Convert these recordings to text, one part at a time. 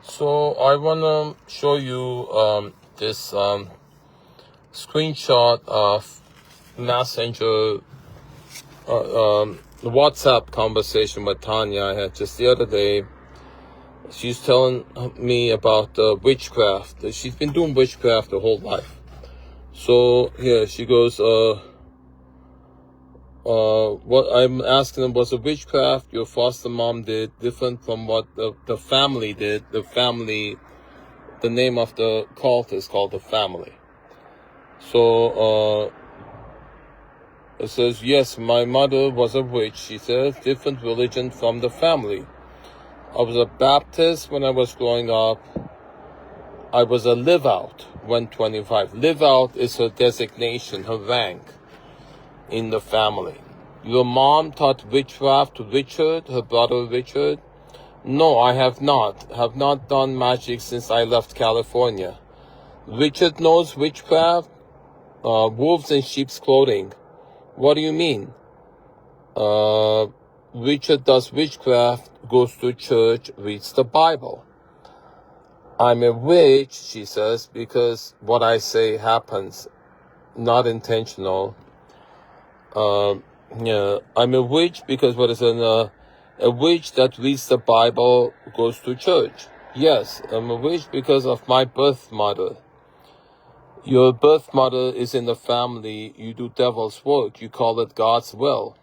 So I want to show you this screenshot of Messenger WhatsApp conversation with Tania I had just the other day. She's telling me about witchcraft. She's been doing witchcraft her whole life. So here she goes, what I'm asking them, was a witchcraft your foster mom did different from what the family did? The name of the cult is called the family. So it says, yes, my mother was a witch. She says, different religion from the family. I was a Baptist when I was growing up. I was a live-out when 25. Live-out is her designation, her rank in the family. Your mom taught witchcraft to Richard, her brother Richard? No, I have not. Have not done magic since I left California. Richard knows witchcraft? Wolves in sheep's clothing. What do you mean? Richard does witchcraft, goes to church, reads the Bible. I'm a witch, she says, because what I say happens, not intentional. Yeah, I'm a witch because what is a witch that reads the Bible, goes to church. Yes, I'm a witch because of my birth mother. Your birth mother is in the family. You do devil's work. You call it God's will,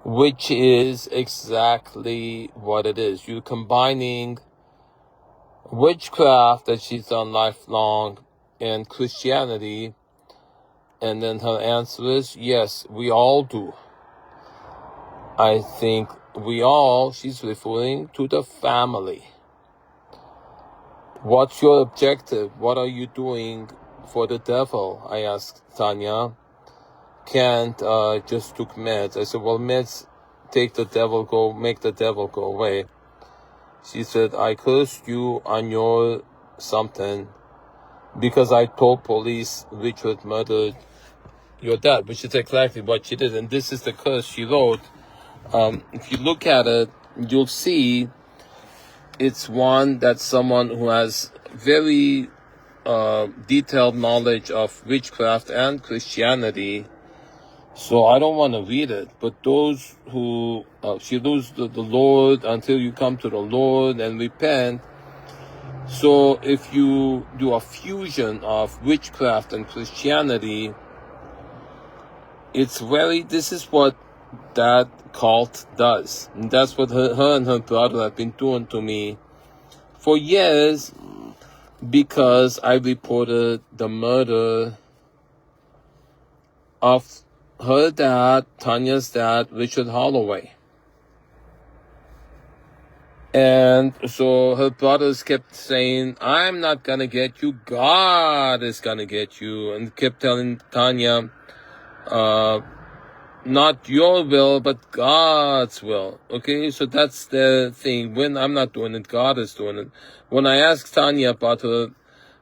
which is exactly what it is. You're combining witchcraft that she's done lifelong and Christianity. And then her answer is, yes, we all do. I think we all, she's referring to the family. What's your objective? What are you doing for the devil? I asked Tania. Can't just took meds. I said, well, meds make the devil go away. She said, I cursed you on your something because I told police Richard murdered your dad, which is exactly what she did. And this is the curse she wrote. If you look at it, you'll see it's one that someone who has very detailed knowledge of witchcraft and Christianity. So I don't want to read it, but those who, she lose the Lord until you come to the Lord and repent. So if you do a fusion of witchcraft and Christianity, this is what that cult does. And that's what her and her brother have been doing to me for years, because I reported the murder of her dad, Tania's dad, Richard Holloway. And so her brothers kept saying, I'm not gonna get you, God is gonna get you, and kept telling Tania, not your will, but God's will. Okay, so that's the thing. When I'm not doing it, God is doing it. When I asked Tania about her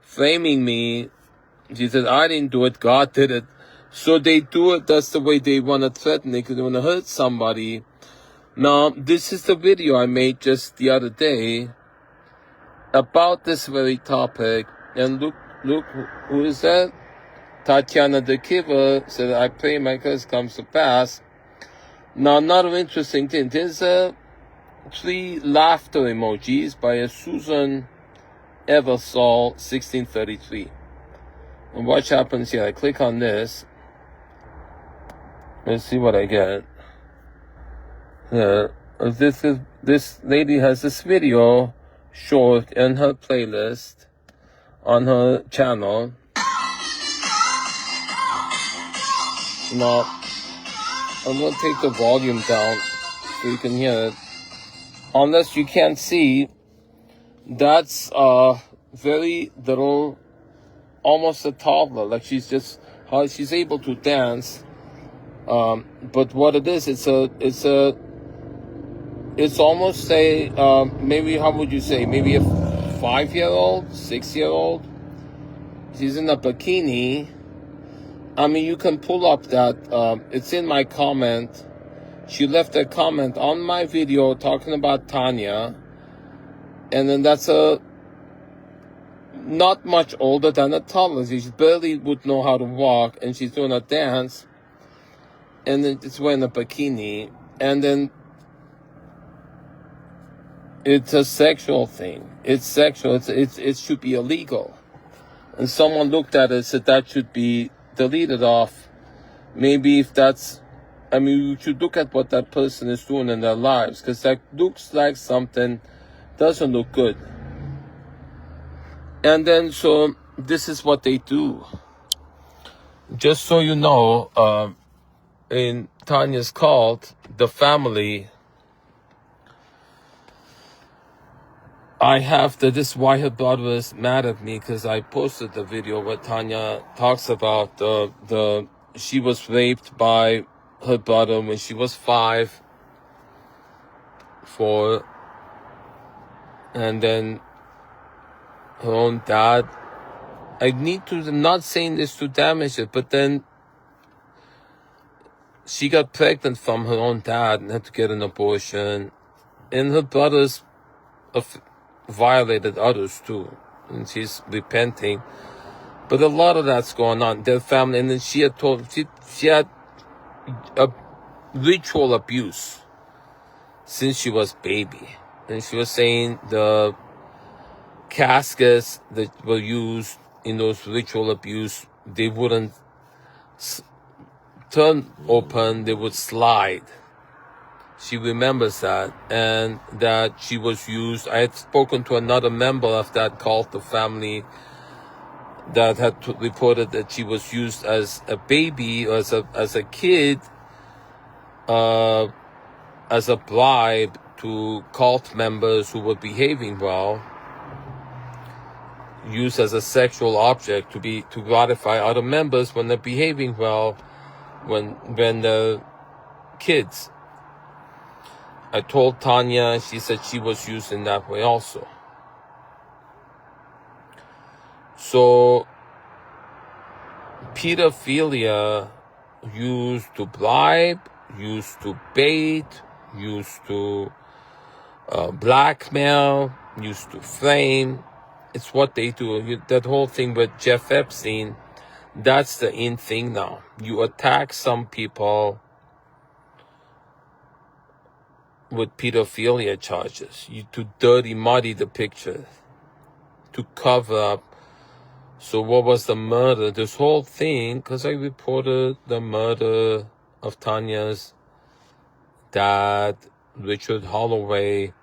framing me, she said, I didn't do it, God did it. So they do it, that's the way they want to threaten, they want to hurt somebody. Now, this is the video I made just the other day about this very topic. And look, who is that? Tatiana the Giver said, I pray my curse comes to pass. Now, another interesting thing, there's 3 laughter emojis by a Susan Eversole, 1633. And watch happens here. I click on this. Let's see what I get. This lady has this video short in her playlist on her channel. Now, I'm going to take the volume down so you can hear it. Unless you can't see, that's very little, almost a toddler. Like she's able to dance. But what it is, it's almost maybe, how would you say, maybe a 5-year-old, 6-year-old. She's in a bikini. I mean, you can pull up that, it's in my comment. She left a comment on my video talking about Tania. And then that's not much older than a toddler. She barely would know how to walk, and she's doing a dance, and then it's wearing a bikini, and then it's a sexual thing. It's sexual. It should be illegal. And someone looked at it and said that should be deleted off. Maybe if that's, I mean, you should look at what that person is doing in their lives, because that looks like something doesn't look good. And then, so this is what they do. Just so you know, in Tanya's cult, the family, I have to, this is why her brother was mad at me, because I posted the video where Tanya talks about she was raped by her brother when she was 5, 4, and then her own dad. I need to, I'm not saying this to damage it, but then she got pregnant from her own dad and had to get an abortion, and her brothers violated others too, and she's repenting. But a lot of that's going on. Their family, and then she had told, she had a ritual abuse since she was baby. And she was saying the caskets that were used in those ritual abuse, they wouldn't turn open, they would slide. She remembers that, and that she was used. I had spoken to another member of that cult, the family, that had reported that she was used as a baby, or as a kid, as a bribe to cult members who were behaving well, used as a sexual object to gratify other members when they're behaving well, when they're kids. I told Tanya, she said she was used in that way also. So, pedophilia used to bribe, used to bait, used to blackmail, used to frame. It's what they do. That whole thing with Jeff Epstein, that's the in thing now. You attack some people with pedophilia charges, to dirty, muddy the picture, to cover up. So what was the murder? This whole thing, because I reported the murder of Tanya's dad, Richard Holloway,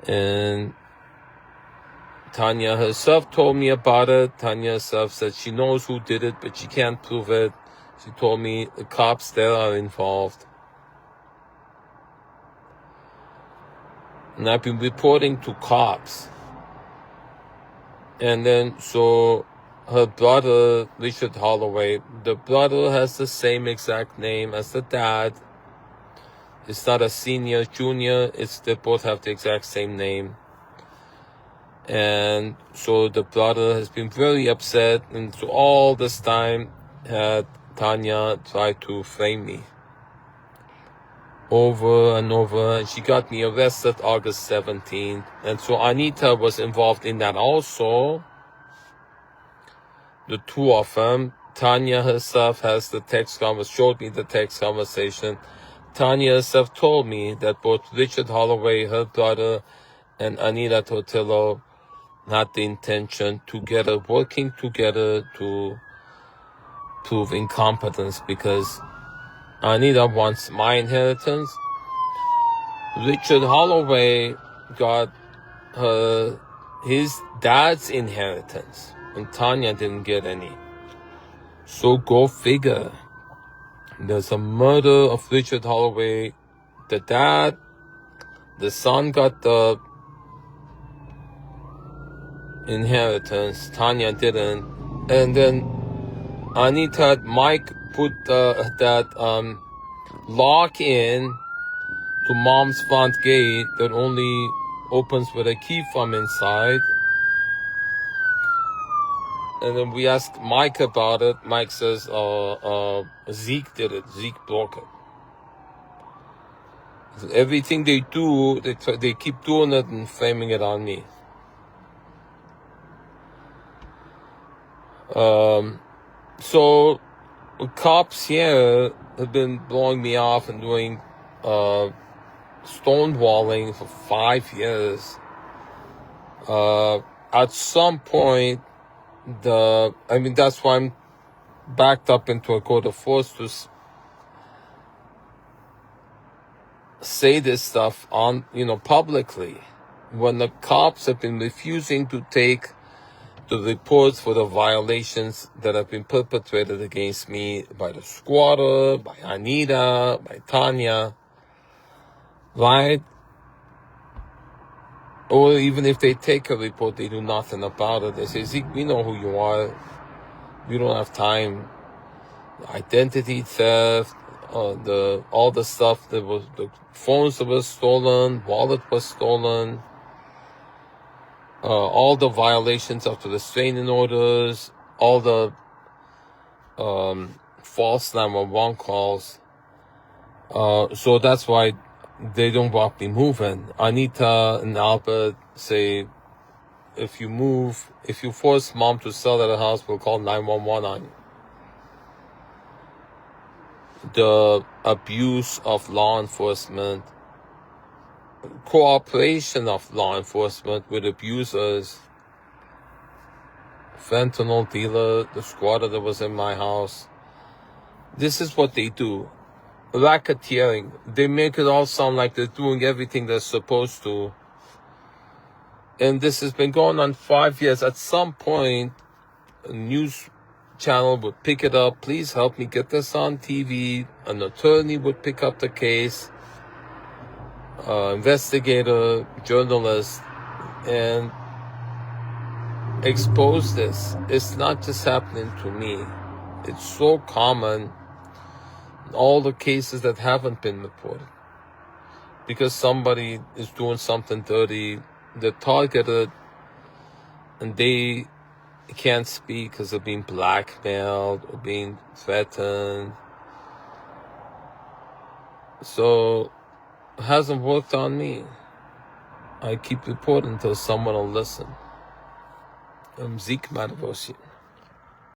and Tanya herself told me about it. Tanya herself said she knows who did it, but she can't prove it. She told me the cops there are involved. And I've been reporting to cops. And then, so her brother, Richard Holloway, the brother has the same exact name as the dad. It's not a senior, junior. They both have the exact same name. And so the brother has been very upset. And so all this time had Tanya tried to frame me over and over. And she got me arrested August 17th. And so Anita was involved in that also. The two of them. Tanya herself has showed me the text conversation. Tanya herself told me that both Richard Holloway, her brother, and Anita Tortillo had the intention together, working together to prove incompetence, because Anita wants my inheritance. Richard Holloway got his dad's inheritance, and Tanya didn't get any. So go figure. There's a murder of Richard Holloway. The dad, the son got the inheritance. Tanya didn't. And then Anita, Mike put that lock in to mom's front gate that only opens with a key from inside. And then we asked Mike about it. Mike says Zeke did it. Zeke broke it. Everything they do, they keep doing it and flaming it on me. So cops here have been blowing me off and doing stonewalling for 5 years. At some point, that's why I'm backed up into a court of force to say this stuff on, publicly. When the cops have been refusing to take the reports for the violations that have been perpetrated against me by the squatter, by Anita, by Tania, right? Or even if they take a report, they do nothing about it. They say, Zeke, we know who you are. We don't have time. Identity theft, all the stuff that was, the phones that were stolen, wallet was stolen, all the violations of the restraining orders, all the false 911 calls. So that's why they don't want me moving. Anita and Albert say, if you force mom to sell at a house, we'll call 911 on you. The abuse of law enforcement, cooperation of law enforcement with abusers, fentanyl dealer, the squatter that was in my house. This is what they do. Racketeering. They make it all sound like they're doing everything they're supposed to. And this has been going on 5 years. At some point, a news channel would pick it up. Please help me get this on TV. An attorney would pick up the case. Investigator, journalist, and expose this. It's not just happening to me. It's so common in all the cases that haven't been reported. Because somebody is doing something dirty, they're targeted, and they can't speak because they're being blackmailed or being threatened. So it hasn't worked on me. I keep reporting until someone will listen. I'm Zeke Matevosian.